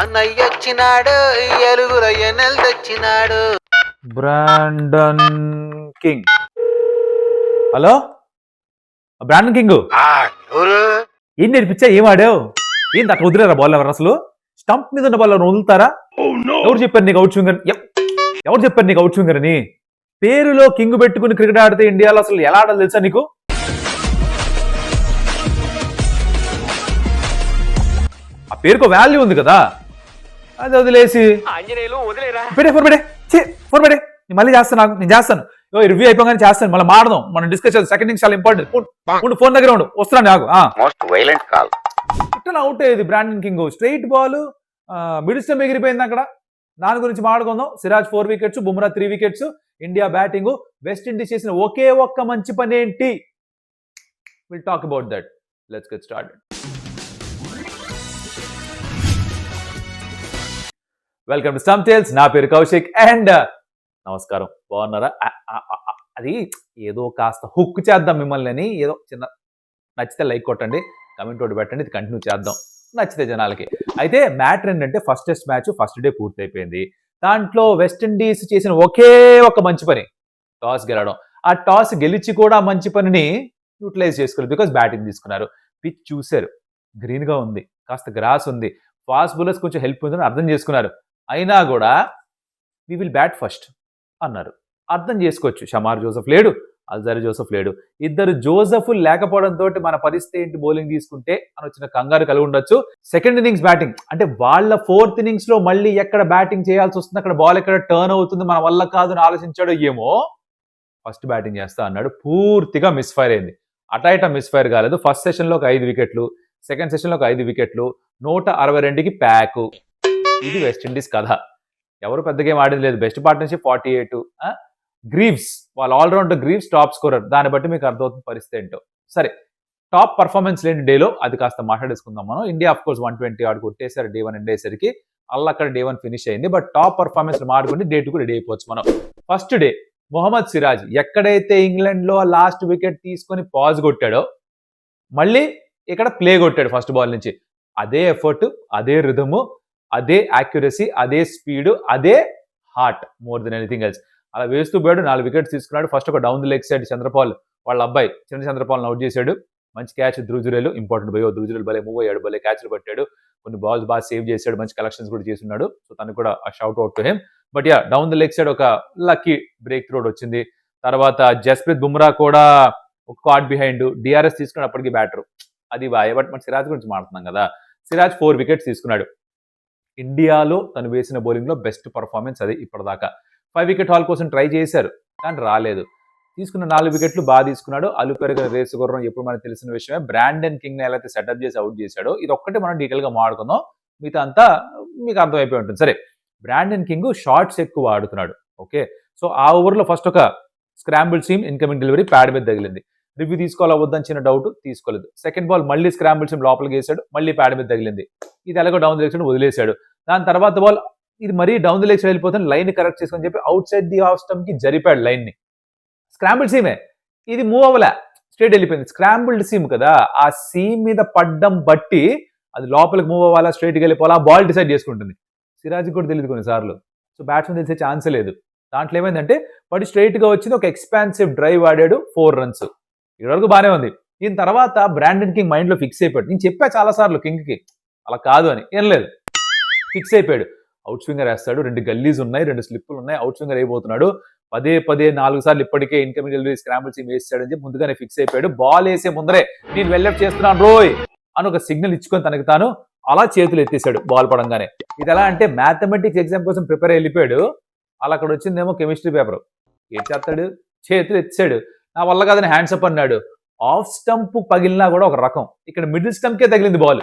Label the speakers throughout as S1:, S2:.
S1: అన్నయ్యొచ్చినాడు ఎలుగుల ఎన్నెలు తెచ్చినాడు.
S2: Brandon king. Hello Brandon king,
S1: ఎవరు?
S2: ఏం నేర్పించా? ఏం ఆడావు? ఏంటి అట్లా వదిలేరా బాల్? ఎవరు అసలు స్టంప్ మీద ఉన్న బాల్ వదులుతారా? ఎవరు చెప్పారు నీకు అవుట్ స్వింగర్? ఎవరు చెప్పారు నీకు అవుట్ స్వింగర్ అని? పేరులో కింగ్ పెట్టుకుని క్రికెట్ ఆడితే ఇండియాలో అసలు ఎలా ఆడాలి తెలుసా నీకు? ఆ పేరుకు వాల్యూ ఉంది కదా, అది వదిలేసి పెట్టే నేను మళ్ళీ చేస్తాను. నేను చేస్తాను, రివ్యూ అయిపోగానే చేస్తాను. మళ్ళీ మాడదాం, మనం డిస్కస్ చేద్దాం. సెకండ్ ఇన్నింగ్స్ చాలా ఇంపార్టెంట్. ఫోన్ దగ్గర ఉండు, వస్తున్నాను నాకు. ఇట్లా అవుట్ అయ్యేది Brandon King. Straight ball middle stump ఎగిరిపోయింది అక్కడ. దాని గురించి మాడుకుందాం. Siraj 4 wickets, Bumrah 3 wickets. India batting. West Indies చేసిన ఒకే ఒక్క మంచి పని ఏంటి? Will talk about that. Let's get started. Welcome to stump Tales. నా పేరు కౌశిక్ అండ్ నమస్కారం. బాగున్నారా? అది ఏదో కాస్త హుక్ చేద్దాం మిమ్మల్ని అని, ఏదో చిన్న నచ్చితే లైక్ కొట్టండి, కమెంట్ ఒకటి పెట్టండి, ఇది కంటిన్యూ చేద్దాం నచ్చితే జనాలకి. అయితే మ్యాటర్ ఏంటంటే first test match first day పూర్తయిపోయింది. దాంట్లో వెస్టిండీస్ చేసిన ఒకే ఒక మంచి పని టాస్ గెలవడం. ఆ టాస్ గెలిచి కూడా మంచి పనిని యూటిలైజ్ చేసుకోలేదు. బికాస్ బ్యాటింగ్ తీసుకున్నారు. పిచ్ చూశారు, గ్రీన్గా ఉంది, కాస్త గ్రాస్ ఉంది, ఫాస్ట్ బౌలర్స్ కొంచెం హెల్ప్ ఉందని అర్థం చేసుకున్నారు. అయినా కూడా వి విల్ బ్యాట్ ఫస్ట్ అన్నారు. అర్థం చేసుకోవచ్చు. షమార్ జోసెఫ్ లేడు, అల్జారీ జోసెఫ్ లేడు. ఇద్దరు జోసెఫ్ లేకపోవడంతో మన పరిస్థితి ఏంటి బౌలింగ్ తీసుకుంటే అని వచ్చిన కంగారు కలిగి ఉండొచ్చు. సెకండ్ ఇన్నింగ్స్ బ్యాటింగ్ అంటే వాళ్ళ 4th ఇన్నింగ్స్ లో మళ్ళీ ఎక్కడ బ్యాటింగ్ చేయాల్సి వస్తుంది, అక్కడ బాల్ ఎక్కడ టర్న్ అవుతుంది, మన వల్ల కాదు అని ఆలోచించాడు. ఏమో ఫస్ట్ బ్యాటింగ్ చేస్తా అన్నాడు, పూర్తిగా మిస్ఫైర్ అయింది. అటైట మిస్ఫైర్ కాలేదు. ఫస్ట్ సెషన్లో ఒక 5 వికెట్లు, సెకండ్ సెషన్లో ఒక 5 వికెట్లు, 162కి ప్యాక్. ఇది వెస్టిండీస్ కథ. ఎవరు పెద్ద గేమ్ ఆడింది లేదు. Best partnership 48. గ్రీవ్స్, వాళ్ళ ఆల్రౌండర్ గ్రీవ్స్ టాప్ స్కోరర్. దాన్ని బట్టి మీకు అర్థమవుతుంది పరిస్థితి ఏంటో. సరే, టాప్ పర్ఫార్మెన్స్ లేని డేలో అది కాస్త మాట్లాడేసుకుందాం మనం. ఇండియా ఆఫ్ కోర్స్ 120 ఆడు కొట్టేశారు డే 1 ఎండేసరికి. అక్కడ డే 1 ఫినిష్ అయింది. బట్ టాప్ పర్ఫార్మెన్స్ మాడుకుంటే డే 2 కూడా రెడీ అయిపోవచ్చు మనం. ఫస్ట్ డే మొహమ్మద్ సిరాజ్ ఎక్కడైతే ఇంగ్లాండ్ లో లాస్ట్ వికెట్ తీసుకొని పాజ్ కొట్టాడో, మళ్ళీ ఇక్కడ ప్లే కొట్టాడు ఫస్ట్ బాల్ నుంచి. అదే ఎఫర్ట్, అదే రిథము, అదే యాక్యురసీ, అదే స్పీడ్, అదే heart, more than anything else. అలా వేస్తూ పోయాడు. 4 వికెట్స్ తీసుకున్నాడు. ఫస్ట్ ఒక down the leg side Chanderpaul వాళ్ళ అబ్బాయి చిన్న చంద్రపాల్ని అవుట్ చేశాడు. మంచి క్యాచ్ ధృజురేలు, ఇంపార్టెంట్ బయో ధృజురేలు భలే మూవ్ అయ్యాడు, భలే క్యాచ్లు పట్టాడు, కొన్ని బాల్స్ బాగా సేవ్ చేశాడు, మంచి కలెక్షన్స్ కూడా చేస్తున్నాడు. సో తనకు కూడా ఆ shout out to him. But yeah, down the leg side ఒక లక్కీ బ్రేక్ త్రూ వచ్చింది. తర్వాత జస్ప్రీత్ బుమ్రా కూడా ఒక కార్డ్ బిహైండ్, డిఆర్ఎస్ తీసుకున్నాడు అప్పటికి బ్యాటర్. అది బాయ్. బట్ మన సిరాజ్ గురించి మాట్లాడుతున్నాం కదా. సిరాజ్ 4 వికెట్స్ తీసుకున్నాడు. ఇండియాలో తను వేసిన బౌలింగ్లో బెస్ట్ పర్ఫార్మెన్స్ అది ఇప్పటిదాకా. 5 వికెట్ హాల్ కోసం ట్రై చేశారు కానీ రాలేదు. తీసుకున్న 4 వికెట్లు బాగా తీసుకున్నాడు. అలుపెరగని రేసు గుర్రం ఎప్పుడు మనకు తెలిసిన విషయమే. బ్రాండన్ కింగ్ ఎలా అయితే సెటప్ చేసి అవుట్ చేశాడో, ఇది ఒక్కటి మనం డీటెయిల్గా మాట్లాడుకుందాం. మిగతా అంతా మీకు అర్థమైపోయి ఉంటుంది. సరే, బ్రాండన్ కింగ్ షార్ట్స్ ఎక్కువ ఆడుతున్నాడు. ఓకే, సో ఆ ఓవర్లో ఫస్ట్ ఒక scramble seam incoming delivery pad మీద తగిలింది. రివ్యూ తీసుకోవాలా వద్దని చిన్న డౌట్, తీసుకోలేదు. సెకండ్ బాల్ మళ్ళీ స్క్రాంబుల్ సీమ్ లోపలికి వేసాడు, మళ్ళీ ప్యాడ్ మీద తగిలింది. ఇది ఎలాగో డౌన్ ది లెగ్ సైడ్ వదిలేశాడు. దాని తర్వాత బాల్ ఇది మరీ డౌన్ ది లెగ్ సైడ్ వెళ్ళిపోతుంది, లైన్ కరెక్ట్ చేసుకొని చెప్పి out side the off stump కి జరిపాడు లైన్ ని. స్క్రాంబుల్ సీమే, ఇది మూవ్ అవ్వలే, స్ట్రేట్ వెళ్ళిపోయింది. స్క్రాంబుల్డ్ సీమ్ కదా, ఆ సీమ్ మీద పడ్డం బట్టి అది లోపలికి మూవ్ అవ్వాలా, స్ట్రైట్కి వెళ్ళిపోవాలా, బాల్ డిసైడ్ చేసుకుంటుంది. సిరాజ్ కూడా తెలియదు కొన్నిసార్లు. సో బ్యాట్స్మెన్ తెలిసే ఛాన్సే లేదు. దాంట్లో ఏమైందంటే పడి స్ట్రైట్ గా వచ్చింది, ఒక ఎక్స్పాన్సివ్ డ్రైవ్ ఆడాడు, 4 runs. ఇక్కడ వరకు బాగానే ఉంది. దీని తర్వాత బ్రాండన్ కింగ్ మైండ్ లో ఫిక్స్ అయిపోయాడు. నేను చెప్పా చాలా సార్లు కింగ్ కి అలా కాదు అని, ఏం లేదు, ఫిక్స్ అయిపోయాడు. అవుట్ స్వింగర్ వేస్తాడు, 2 గల్లీస్ ఉన్నాయి, 2 స్లిప్పులు ఉన్నాయి, అవుట్ స్వింగర్ అయిపోతున్నాడు. పదే 4 సార్లు ఇప్పటికే ఇన్కమింగ్ డెలివరీ స్క్రాంబుల్ సీమ్ వేసాడని చెప్పి ముందుగానే ఫిక్స్ అయిపోయాడు. బాల్ వేసే ముందరే నేను వెల్అప్ చేస్తున్నాను రోయ్ అని ఒక సిగ్నల్ ఇచ్చుకొని తనకి తాను అలా చేతులు ఎత్తేసాడు బాల్ పడంగానే. ఇది ఎలా అంటే మ్యాథమెటిక్స్ ఎగ్జామ్ కోసం ప్రిపేర్ వెళ్ళిపోయాడు, అలా అక్కడ వచ్చిందేమో కెమిస్ట్రీ పేపర్. ఏం చేస్తాడు, చేతులు ఎత్తాడు. నా వల్ల కాదని హ్యాండ్స్ అప్ అన్నాడు. ఆఫ్ స్టంప్ పగిలినా కూడా ఒక రకం. ఇక్కడ మిడిల్ స్టంప్కే తగిలింది బాల్.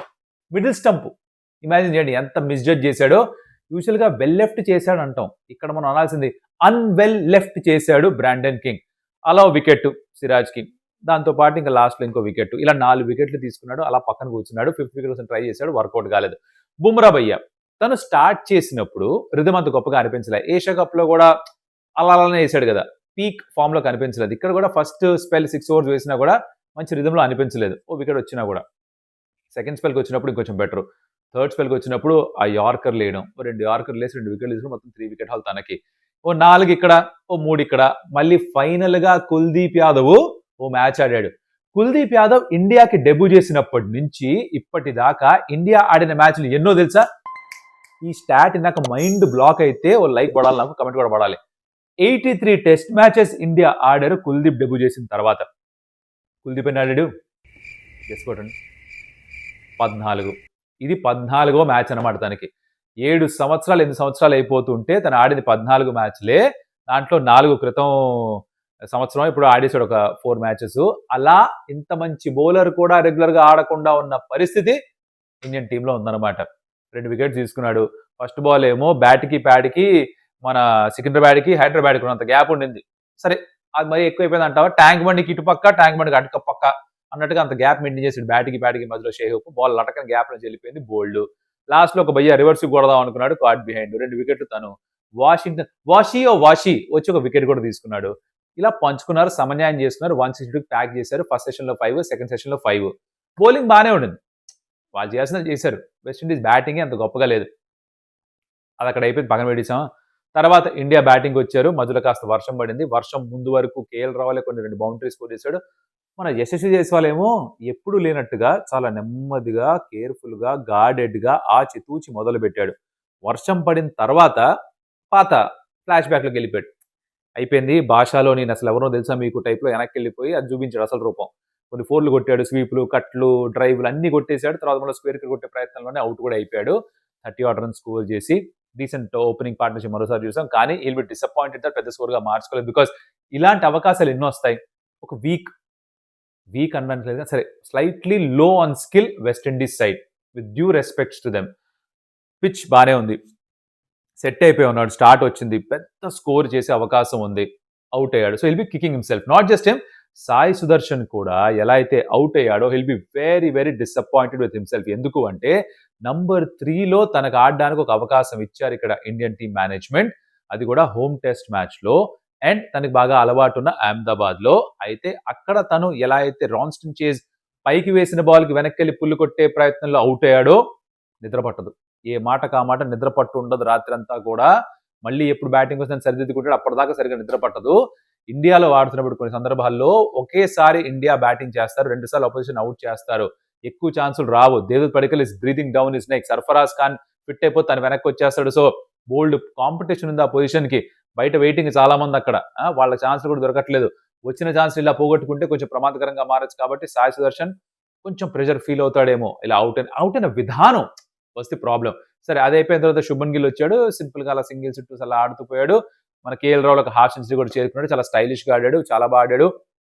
S2: మిడిల్ స్టంప్ ఇమాజిన్ చేయండి ఎంత మిస్జడ్జ్ చేశాడో. యూజువల్గా వెల్ లెఫ్ట్ చేశాడు అంటాం, ఇక్కడ మనం అనాల్సింది అన్వెల్ లెఫ్ట్ చేశాడు బ్రాండన్ కింగ్. అలా వికెట్ సిరాజ్ కింగ్, దాంతోపాటు ఇంకా లాస్ట్లో ఇంకో వికెట్. ఇలా 4 వికెట్లు తీసుకున్నాడు. అలా పక్కన కూర్చున్నాడు. 5th వికెట్ కోసం ట్రై చేశాడు, వర్కౌట్ కాలేదు. బుమ్రా భయ్య తను స్టార్ట్ చేసినప్పుడు రిథమ్ అంత గొప్పగా అనిపించలే. ఏషియా కప్ లో కూడా అలానే వేసాడు కదా, పీక్ ఫామ్ లో కనిపించలేదు. ఇక్కడ కూడా ఫస్ట్ స్పెల్ 6 overs వేసినా కూడా మంచి రిథమ్ లో అనిపించలేదు, ఓ వికెట్ వచ్చినా కూడా. సెకండ్ స్పెల్కి వచ్చినప్పుడు ఇంకొంచెం బెటర్. థర్డ్ స్పెల్కి వచ్చినప్పుడు ఆ యార్కర్ లేయడం, 2 యార్కర్లు వేసి 2 వికెట్లు తీసుకుని మొత్తం 3 వికెట్ హాల్ తనకి. ఓ 4 ఇక్కడ, ఓ 3 ఇక్కడ. మళ్ళీ ఫైనల్గా కుల్దీప్ యాదవ్ ఓ మ్యాచ్ ఆడాడు. కుల్దీప్ యాదవ్ ఇండియాకి డెబ్యూ చేసినప్పటి నుంచి ఇప్పటిదాకా ఇండియా ఆడిన మ్యాచ్లు ఎన్నో తెలుసా? ఈ స్టాట్ నాకు మైండ్ బ్లాక్ అయితే ఓ లైక్ పడాలి, నాకు కమెంట్ కూడా పడాలి. 83 టెస్ట్ మ్యాచెస్ ఇండియా ఆడారు కుల్దీప్ డెబ్యూ చేసిన తర్వాత. కుల్దీప్ ఎన్ని ఆడాడు చేసుకోండి, 14. ఇది 14వ మ్యాచ్ అనమాట తనకి. 7 సంవత్సరాలు 8 సంవత్సరాలు అయిపోతుంటే తను ఆడిన 14 మ్యాచ్లే. దాంట్లో 4 క్రితం సంవత్సరం ఇప్పుడు ఆడేసాడు ఒక 4 మ్యాచెస్. అలా ఇంత మంచి బౌలర్ కూడా రెగ్యులర్ గా ఆడకుండా ఉన్న పరిస్థితి ఇండియన్ టీంలో ఉందన్నమాట. 2 వికెట్స్ తీసుకున్నాడు. ఫస్ట్ బాల్ ఏమో బ్యాట్కి ప్యాడ్కి మన సికింద్రాబాద్కి హైదరాబాద్కి ఉన్నంత గ్యాప్ ఉండింది. సరే అది మరీ ఎక్కువైపోయింది అంటావా? ట్యాంక్ బండికి ఇటుపక్క, ట్యాంక్ బండికి అటు పక్క అన్నట్టుగా అంత గ్యాప్ మెయింటైన్ చేసాడు. బ్యాట్కి ప్యాడ్కి మధ్యలో షేహూప్ బాల్ లటకని గ్యాప్ నుంచి వెళ్ళిపోయింది, బోల్డ్. లాస్ట్ లో ఒక భయ్య రివర్స్ కొడదాం అనుకున్నాడు, కాట్ బిహైండ్, 2 వికెట్లు తను. వాషి వచ్చి ఒక వికెట్ కూడా తీసుకున్నాడు. ఇలా పంచుకున్నారు, సమన్యాయం చేసుకున్నారు. 162 ప్యాక్ చేశారు. ఫస్ట్ సెషన్ లో 5, సెకండ్ సెషన్ లో 5. బౌలింగ్ బాగానే ఉండింది, వాళ్ళు చేయాల్సింది చేశారు. వెస్టిండీస్ బ్యాటింగ్ అంత గొప్పగా లేదు, అది అక్కడ అయిపోయింది, పక్కన పెట్టేసాం. తర్వాత ఇండియా బ్యాటింగ్ వచ్చారు. మధ్యలో కాస్త వర్షం పడింది. వర్షం ముందు వరకు కేఎల్ రావులే కొన్ని 2 బౌండరీస్ స్కోర్ చేశాడు. మన యశస్వి జైస్వాలేమో ఎప్పుడు లేనట్టుగా చాలా నెమ్మదిగా, కేర్ఫుల్ గా, గార్డెడ్ గా ఆచితూచి మొదలు పెట్టాడు. వర్షం పడిన తర్వాత పాత ఫ్లాష్ బ్యాక్ లోకి వెళ్ళిపోయాడు. అయిపోయింది, భాషలో నేను అసలు ఎవరో తెలుసా మీకు టైప్ లో వెనక్కి వెళ్ళిపోయి అది చూపించాడు అసలు రూపం. కొన్ని 4లు కొట్టాడు, స్వీప్లు, కట్లు, డ్రైవ్లు అన్ని కొట్టేశాడు. తర్వాత మళ్ళీ స్క్వేర్ కి కొట్టే ప్రయత్నంలోనే అవుట్ కూడా అయిపోయాడు. 30 రన్స్ స్కోర్ చేసి డీసెంట్ ఓపెనింగ్ పార్ట్నర్షిప్ మరోసారి చూసాం. కానీ వీల్ బి డిసప్పాయింటెడ్ పెద్ద స్కోర్ గా మార్చుకోలేదు. బికాస్ ఇలాంటి అవకాశాలు ఎన్నో వస్తాయి. ఒక వీక్ అనట్లేదు సరే, స్లైట్లీ లో on skill West Indies side, with due respects to them. Pitch బాగానే ఉంది, సెట్ అయిపోయి ఉన్నాడు, స్టార్ట్ వచ్చింది, పెద్ద స్కోర్ చేసే అవకాశం ఉంది, అవుట్ అయ్యాడు. So will be kicking himself. Not just him, Sai Sudarshan కూడా ఎలా అయితే అవుట్ అయ్యాడో will be very very disappointed with himself. ఎందుకు అంటే నంబర్ 3లో తనకు ఆడడానికి ఒక అవకాశం ఇచ్చారు ఇక్కడ ఇండియన్ టీమ్ మేనేజ్మెంట్, అది కూడా హోమ్ టెస్ట్ మ్యాచ్ లో, అండ్ తనకి బాగా అలవాటు ఉన్న అహ్మదాబాద్ లో. అయితే అక్కడ తను ఎలా అయితే రాన్స్టన్ చేజ్ పైకి వేసిన బాల్ కి వెనక్కి వెళ్ళి పుల్లు కొట్టే ప్రయత్నంలో అవుట్ అయ్యాడో, నిద్ర పట్టదు, ఏ మాటకు ఆ మాట నిద్ర పట్టు ఉండదు రాత్రి అంతా కూడా. మళ్ళీ ఎప్పుడు బ్యాటింగ్ వస్తుందని సరిదిద్దుకుంటాడు, అప్పటిదాకా సరిగ్గా నిద్ర పట్టదు. ఇండియాలో ఆడుతున్నప్పుడు కొన్ని సందర్భాల్లో ఒకేసారి ఇండియా బ్యాటింగ్ చేస్తారు, 2 సార్లు అపోజిషన్ అవుట్ చేస్తారు, ఎక్కువ ఛాన్సులు రావు. Devdutt Padikkal is breathing down is neck, Sarfaraz Khan fit అయిపోతే తను వెనక్కి వచ్చేస్తాడు. సో బోల్డ్ కాంపిటీషన్ ఉంది ఆ పొజిషన్ కి. బయట వెయిటింగ్ చాలా మంది అక్కడ, వాళ్ళ ఛాన్సులు కూడా దొరకట్లేదు. వచ్చిన ఛాన్స్ ఇలా పోగొట్టుకుంటే కొంచెం ప్రమాదకరంగా మారచ్చు. కాబట్టి సాయి సుదర్శన్ కొంచెం ప్రెషర్ ఫీల్ అవుతాడేమో, ఇలా అవుట్ అయిన విధానం వస్తే ప్రాబ్లం. సరే అది అయిపోయిన తర్వాత శుభన్ గిల్ వచ్చాడు, సింపుల్ గా అలా సింగిల్స్ అలా ఆడుతూ పోయాడు. మన కేఎల్ రావులో ఒక హాఫ్ సెంచరీ కూడా చేరుకున్నాడు, చాలా స్టైలిష్ గా ఆడాడు, చాలా బాగా ఆడాడు.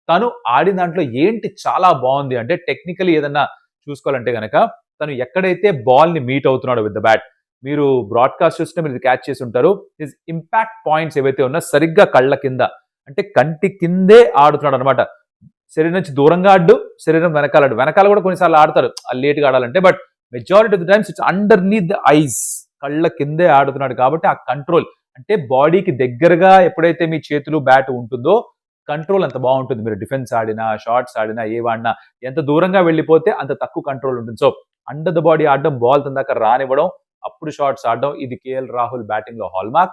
S2: తను ఆడిన దాంట్లో ఏంటి చాలా బాగుంది అంటే, టెక్నికలీ ఏదన్నా చూసుకోవాలంటే గనక తను ఎక్కడైతే బాల్ ని మీట్ అవుతున్నాడో విత్ ద బ్యాట్, మీరు బ్రాడ్కాస్ట్ చూస్తే మీరు క్యాచ్ చేసి ఉంటారు, హిస్ ఇంపాక్ట్ పాయింట్స్ ఏవైతే ఉన్నా సరిగ్గా కళ్ళ కింద, అంటే కంటి కిందే ఆడుతున్నాడు అనమాట. శరీరం నుంచి దూరంగా ఆడు, శరీరం వెనకాల కూడా కొన్నిసార్లు ఆడతారు లేట్గా ఆడాలంటే, but majority of the times it's underneath the ice, కళ్ళ కిందే ఆడుతున్నాడు. కాబట్టి ఆ కంట్రోల్, అంటే బాడీకి దగ్గరగా ఎప్పుడైతే మీ చేతులు బ్యాట్ ఉంటుందో కంట్రోల్ అంత బాగుంటుంది. మీరు డిఫెన్స్ ఆడినా, షార్ట్స్ ఆడినా, ఏ వాడినా ఎంత దూరంగా వెళ్ళిపోతే అంత తక్కువ కంట్రోల్ ఉంటుంది. సో అండర్ ద బాడీ ఆడడం, బాల్ తన రానివ్వడం, అప్పుడు షార్ట్స్ ఆడడం, ఇది కేఎల్ రాహుల్ బ్యాటింగ్ లో హాల్ మార్క్.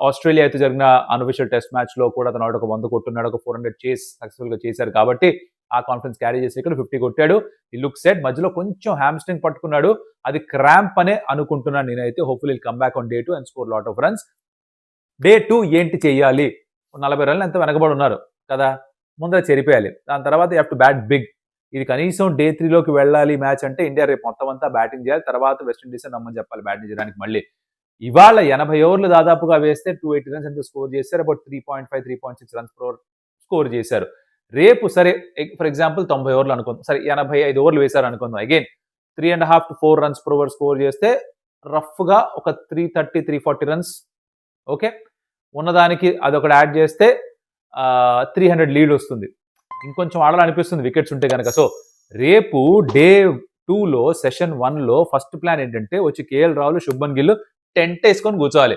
S2: ఆస్ట్రేలియా అయితే జరిగిన అన్అఫిషియల్ టెస్ట్ మ్యాచ్ లో కూడా తను ఒక 100 కొట్టున్నాడు, ఒక 400 చేసి సక్సెస్ఫుల్ గా చేశారు. కాబట్టి ఆ కాన్ఫిడెన్స్ క్యారీ చేసి ఇక్కడ 50 కొట్టాడు. ఈ లుక్ సెట్. మధ్యలో కొంచెం హ్యామ్స్ట్రింగ్ పట్టుకున్నాడు, అది క్రాంప్ అనే అనుకుంటున్నాను నేనైతే. Hopefully come back on day 2 and score lot of runs. Day 2 ఏంటి చేయాలి? 40 రన్లు ఎంత వెనకబడి ఉన్నారు కదా, ముందర చెరిపేయాలి. దాని తర్వాత you have to bat big. ఇది కనీసం డే 3లోకి వెళ్ళాలి మ్యాచ్ అంటే ఇండియా రేపు మొత్తం అంతా బ్యాటింగ్ చేయాలి. తర్వాత వెస్టిండీస్ నమ్మని చెప్పాలి బ్యాటింగ్ చేయడానికి. మళ్ళీ ఇవాళ 80 ఓవర్లు దాదాపుగా వేస్తే 280 రన్స్ ఎంత స్కోర్ చేశారు, about 3.5, 3.6 runs per over score చేశారు. రేపు సరే ఫర్ ఎగ్జాంపుల్ 90 ఓవర్లు అనుకుందాం, సరే 85 ఓవర్లు వేశారు అనుకుందాం, again 3.5 to 4 runs per over score చేస్తే రఫ్ గా ఒక 330, 340 రన్స్. ఓకే, ఉన్నదానికి అదొకటి యాడ్ చేస్తే 300 లీడ్ వస్తుంది. ఇంకొంచెం ఆడాలనిపిస్తుంది వికెట్స్ ఉంటే కనుక. సో రేపు డే 2లో సెషన్ 1లో ఫస్ట్ ప్లాన్ ఏంటంటే వచ్చి కేఎల్ రాహుల్, శుభ్మన్ గిల్ టెస్ట్ వేసుకొని కూర్చోవాలి.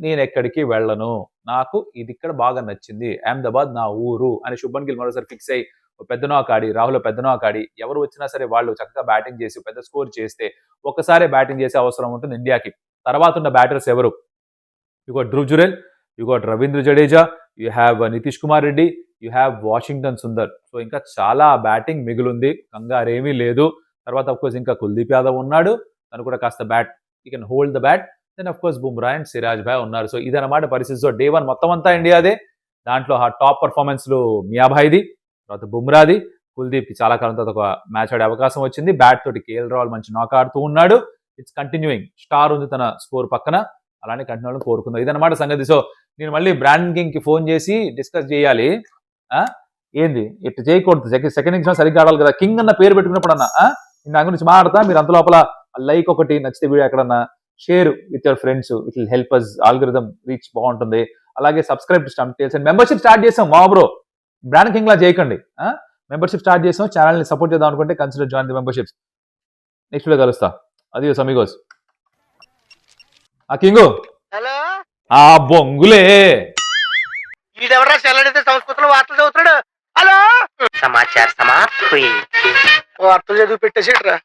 S2: నేను ఎక్కడికి వెళ్ళను, నాకు ఇది ఇక్కడ బాగా నచ్చింది, అహ్మదాబాద్ నా ఊరు అని శుభ్మన్ గిల్ మరోసారి ఫిక్స్ అయ్యి పెద్ద నాక్ ఆడి, రాహుల్ పెద్ద నాక్ ఆడి, ఎవరు వచ్చినా సరే వాళ్ళు చక్కగా బ్యాటింగ్ చేసి పెద్ద స్కోర్ చేస్తే ఒక్కసారి బ్యాటింగ్ చేసే అవసరం ఉంటుంది ఇండియాకి. తర్వాత ఉన్న బ్యాటర్స్ ఎవరు? You got Dhruv Jurel, you got Ravindra Jadeja, you have Nitish Kumar Reddy, you have Washington Sundar. So ఇంకా చాలా బ్యాటింగ్ మిగులుంది, కంగారేమీ లేదు. తర్వాత అఫ్ కోర్స్ ఇంకా కుల్దీప్ యాదవ్ ఉన్నాడు, తను కూడా కాస్త bat you can hold the bat. Then of course Bumrah and Siraj భాయ్ ఉన్నారు. సో ఇదన్నమాట పరిస్థితి. సో డే 1 మొత్తం అంతా ఇండియాదే. దాంట్లో ఆ టాప్ పర్ఫార్మెన్స్లు మియాభాయ్ది, తర్వాత బుమ్రాది, కుల్దీప్కి చాలా కాలం తర్వాత ఒక మ్యాచ్ ఆడే అవకాశం వచ్చింది. బ్యాట్ తోటి కేఎల్ రాహుల్ మంచి నాక్ ఆడుతూ ఉన్నాడు. ఇట్స్ కంటిన్యూయింగ్, స్టార్ ఉంది తన స్కోర్ పక్కన, అలానే కంటిన్యూ అవ్వాలని కోరుకుందాం. ఇదన్నమాట సంగతి. సో నేను మళ్ళీ బ్రాండన్ కింగ్కి ఫోన్ చేసి డిస్కస్ చేయాలి. ఏంది ఇట్లా చేయకూడదు, సెకండ్ ఇన్నింగ్స్ సరిగ్గా ఆడాలి కదా. కింగ్ అన్న పేరు పెట్టుకున్నప్పుడు అన్న నేను దాని గురించి మాట్లాడతా. మీరు అంత లోపల లైక్ ఒకటి, నచ్చితే వీడియో ఎక్కడన్నా share with your friends, it will help us, algorithm reach బాగుంటుంది. అలాగే subscribe to stump tales and membership start చేసాం మా బ్రో. బ్రాండన్ కింగ్ లా చేయకండి. మెంబర్షిప్ స్టార్ట్ చేసాం, ఛానల్ ని సపోర్ట్ చేద్దాం అనుకుంటే consider join the memberships. Next video కలుస్తా. అది సమీగోస్. ఆ కింగు
S1: హలో,
S2: ఆ బొంగులే
S1: ఈడెవరా సెల్లడితే సంస్కృతంలో వార్తలు చదువుతున్నాడు. హలో, సమాచార సమాప్తి. వార్తలు చదివి పెట్టేసేట్రా.